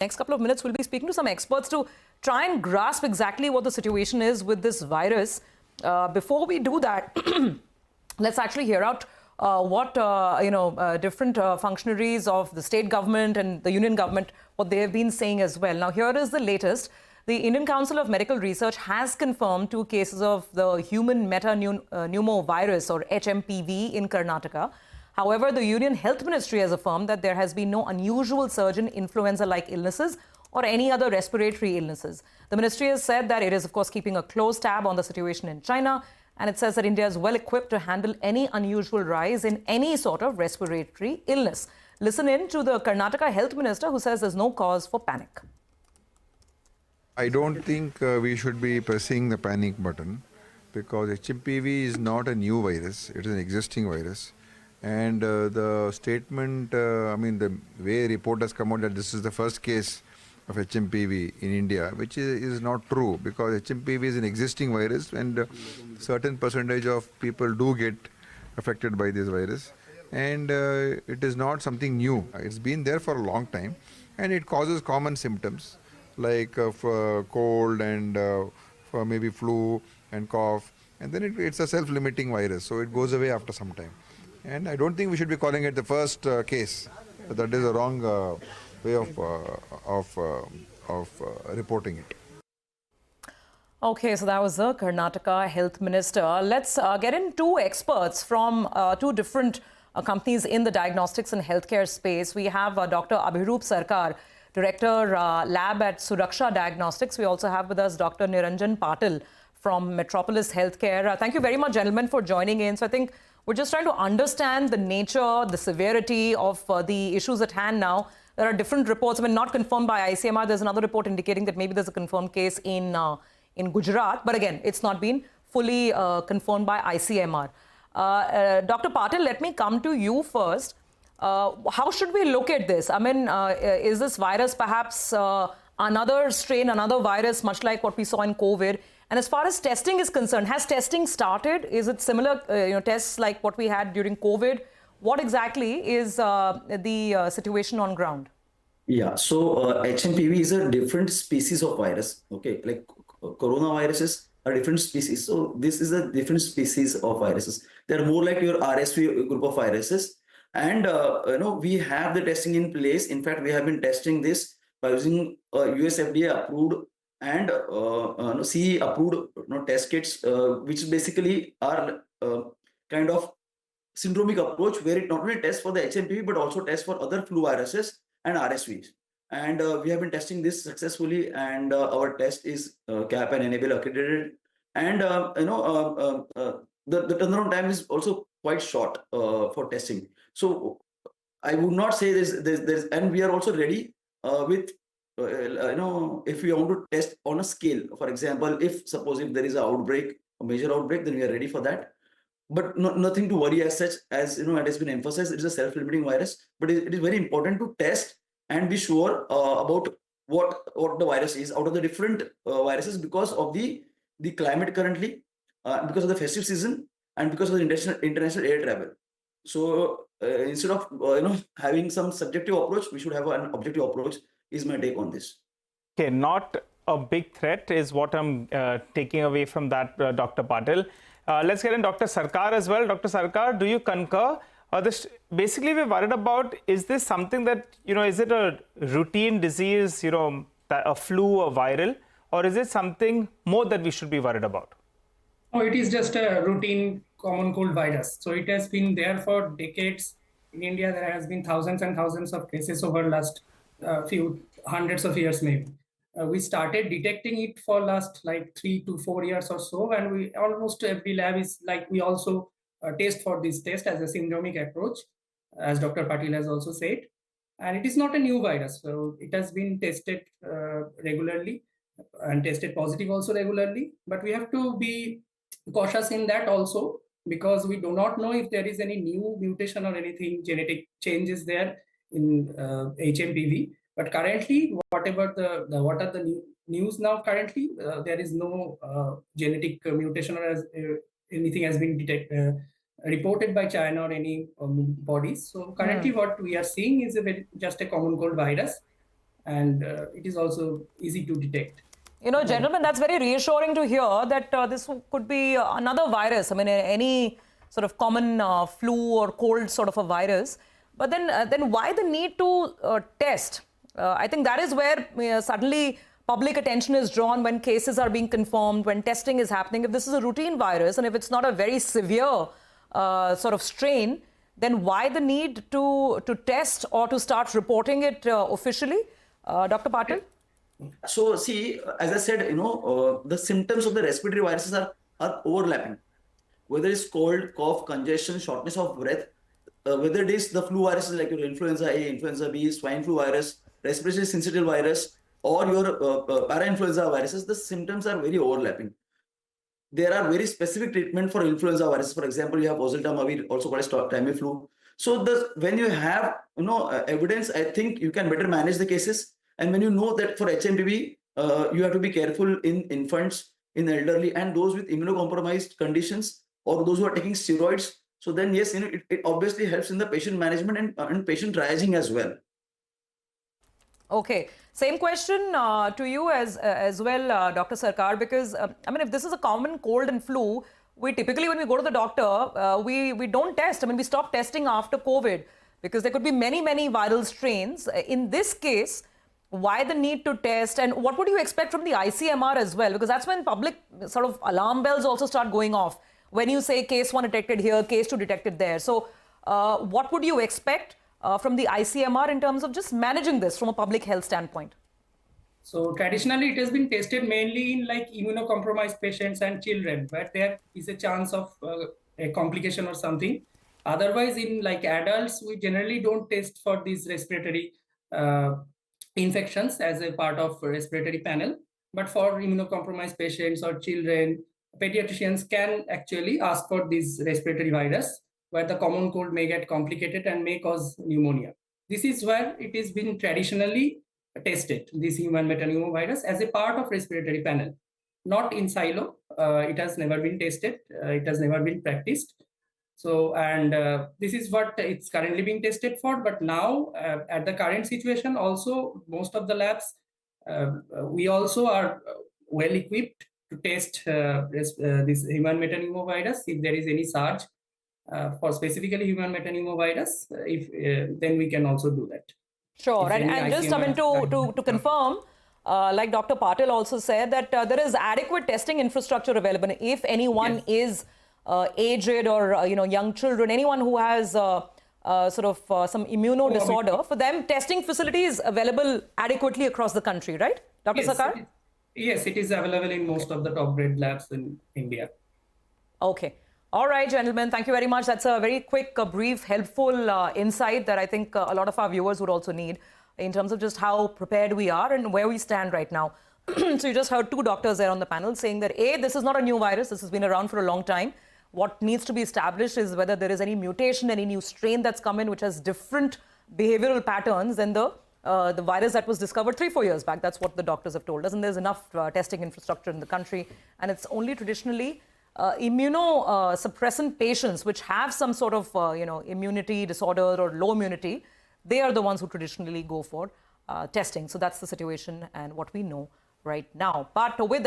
Next couple of minutes, we'll be speaking to some experts to try and grasp exactly what the situation is with this virus. Before we do that, let's actually hear out what different functionaries of the state government and the union government, what they have been saying as well. Now, here is the latest. The Indian Council of Medical Research has confirmed 2 cases of the human metapneumovirus or HMPV in Karnataka. However, the Union Health Ministry has affirmed that there has been no unusual surge in influenza-like illnesses or any other respiratory illnesses. The ministry has said that it is, of course, keeping a close tab on the situation in China, and it says that India is well equipped to handle any unusual rise in any sort of respiratory illness. Listen in to the Karnataka Health Minister, who says there's no cause for panic. I don't think we should be pressing the panic button, because HMPV is not a new virus, it is an existing virus. And the statement, the way report has come out that this is the first case of HMPV in India, which is not true, because HMPV is an existing virus and certain percentage of people do get affected by this virus. And it is not something new. It's been there for a long time, and it causes common symptoms like cold and for maybe flu and cough. And then it's a self-limiting virus, so it goes away after some time. And I don't think we should be calling it the first case. That is a wrong way of reporting it. Okay, so that was the Karnataka Health Minister. Let's get in 2 experts from 2 different companies in the diagnostics and healthcare space. We have Dr. Abhiroop Sarkar, Director Lab at Suraksha Diagnostics. We also have with us Dr. Niranjan Patil from Metropolis Healthcare. Thank you very much, gentlemen, for joining in. So I think we're just trying to understand the nature, the severity of the issues at hand now. There are different reports, not confirmed by ICMR. There's another report indicating that maybe there's a confirmed case in Gujarat. But again, it's not been fully confirmed by ICMR. Dr. Patil, let me come to you first. How should we look at this? Is this virus perhaps another strain, another virus, much like what we saw in COVID? And as far as testing is concerned, has testing started? Is it similar tests like what we had during COVID? What exactly is the situation on ground? Yeah, so HMPV is a different species of virus. Okay, like coronaviruses are different species. So this is a different species of viruses. They're more like your RSV group of viruses. And we have the testing in place. In fact, we have been testing this by using US FDA approved and CE approved test kits, which basically are kind of syndromic approach, where it not only tests for the HMPV but also tests for other flu viruses and RSVs. And we have been testing this successfully, and our test is CAP and enable accredited. And the turnaround time is also quite short for testing. So I would not say there's and we are also ready with if we want to test on a scale. For example, if there is an outbreak, a major outbreak, then we are ready for that. But nothing to worry as such. As it has been emphasized, it is a self-limiting virus. But it is very important to test and be sure about what the virus is out of the different viruses, because of the climate currently, because of the festive season, and because of the international air travel. So instead of having some subjective approach, we should have an objective approach, is my take on this. Okay, not a big threat is what I'm taking away from that, Dr. Patil. Let's get in Dr. Sarkar as well. Dr. Sarkar, do you concur? Basically, we're worried about, is this something that, is it a routine disease, a flu, a viral, or is it something more that we should be worried about? No, it is just a routine common cold virus. So it has been there for decades. In India, there has been thousands and thousands of cases over last few hundreds of years maybe. We started detecting it for last like 3 to 4 years or so, and we almost every lab is like, we also test for this test as a syndromic approach, as Dr. Patil has also said. And it is not a new virus, so it has been tested regularly and tested positive also regularly. But we have to be cautious in that also, because we do not know if there is any new mutation or anything genetic changes there in HMPV. But currently, whatever what are the news now currently, there is no genetic mutation or anything has been reported by China or any bodies. So currently what we are seeing is just a common cold virus. and it is also easy to detect. You know, gentlemen, that's very reassuring to hear that this could be another virus. I mean, any sort of common flu or cold sort of a virus. But then why the need to test? I think that is where suddenly public attention is drawn when cases are being confirmed, when testing is happening. If this is a routine virus and if it's not a very severe sort of strain, then why the need to test or to start reporting it officially? Dr. Patil? So see, as I said, the symptoms of the respiratory viruses are overlapping. Whether it's cold, cough, congestion, shortness of breath, whether it is the flu viruses like your influenza A, influenza B, swine flu virus, respiratory sensitive virus, or your parainfluenza viruses, the symptoms are very overlapping. There are very specific treatment for influenza viruses. For example, you have oseltamivir, also called as Tamiflu. So when you have evidence, I think you can better manage the cases. And when you know that for HMPV, you have to be careful in infants, in elderly, and those with immunocompromised conditions or those who are taking steroids. So then, yes, it obviously helps in the patient management and patient triaging as well. Okay, same question to you as well, Dr. Sarkar, because I mean, if this is a common cold and flu, we typically, when we go to the doctor, we don't test. I mean, we stop testing after COVID because there could be many viral strains. In this case, why the need to test, and what would you expect from the ICMR as well? Because that's when public sort of alarm bells also start going off. When you say case 1 detected here, case 2 detected there. So what would you expect from the ICMR in terms of just managing this from a public health standpoint? So traditionally, it has been tested mainly in like immunocompromised patients and children, where there is a chance of a complication or something. Otherwise, in like adults, we generally don't test for these respiratory infections as a part of respiratory panel. But for immunocompromised patients or children, pediatricians can actually ask for this respiratory virus, where the common cold may get complicated and may cause pneumonia. This is where it has been traditionally tested, this human metapneumovirus, as a part of respiratory panel, not in silo. It has never been tested. It has never been practiced. So, and this is what it's currently being tested for. But now, at the current situation, also most of the labs, we also are well equipped to test this human metapneumovirus if there is any surge for specifically human metapneumovirus. Then we can also do that. Sure, and just I mean to confirm, like Dr. Patil also said, that there is adequate testing infrastructure available. If anyone is aged or young children, anyone who has sort of some immuno disorder, for them testing facilities available adequately across the country, right, Dr. Sarkar? Yes, it is available in most of the top grade labs in India. Okay. All right, gentlemen, thank you very much. That's a very quick, brief, helpful insight that I think a lot of our viewers would also need in terms of just how prepared we are and where we stand right now. So you just heard two doctors there on the panel saying that, A, this is not a new virus. This has been around for a long time. What needs to be established is whether there is any mutation, any new strain that's come in which has different behavioral patterns than the virus that was discovered 3-4 years back. That's what the doctors have told us. And there's enough testing infrastructure in the country. And it's only traditionally immunosuppressant patients which have some sort of immunity disorder or low immunity, they are the ones who traditionally go for testing. So that's the situation and what we know right now. But with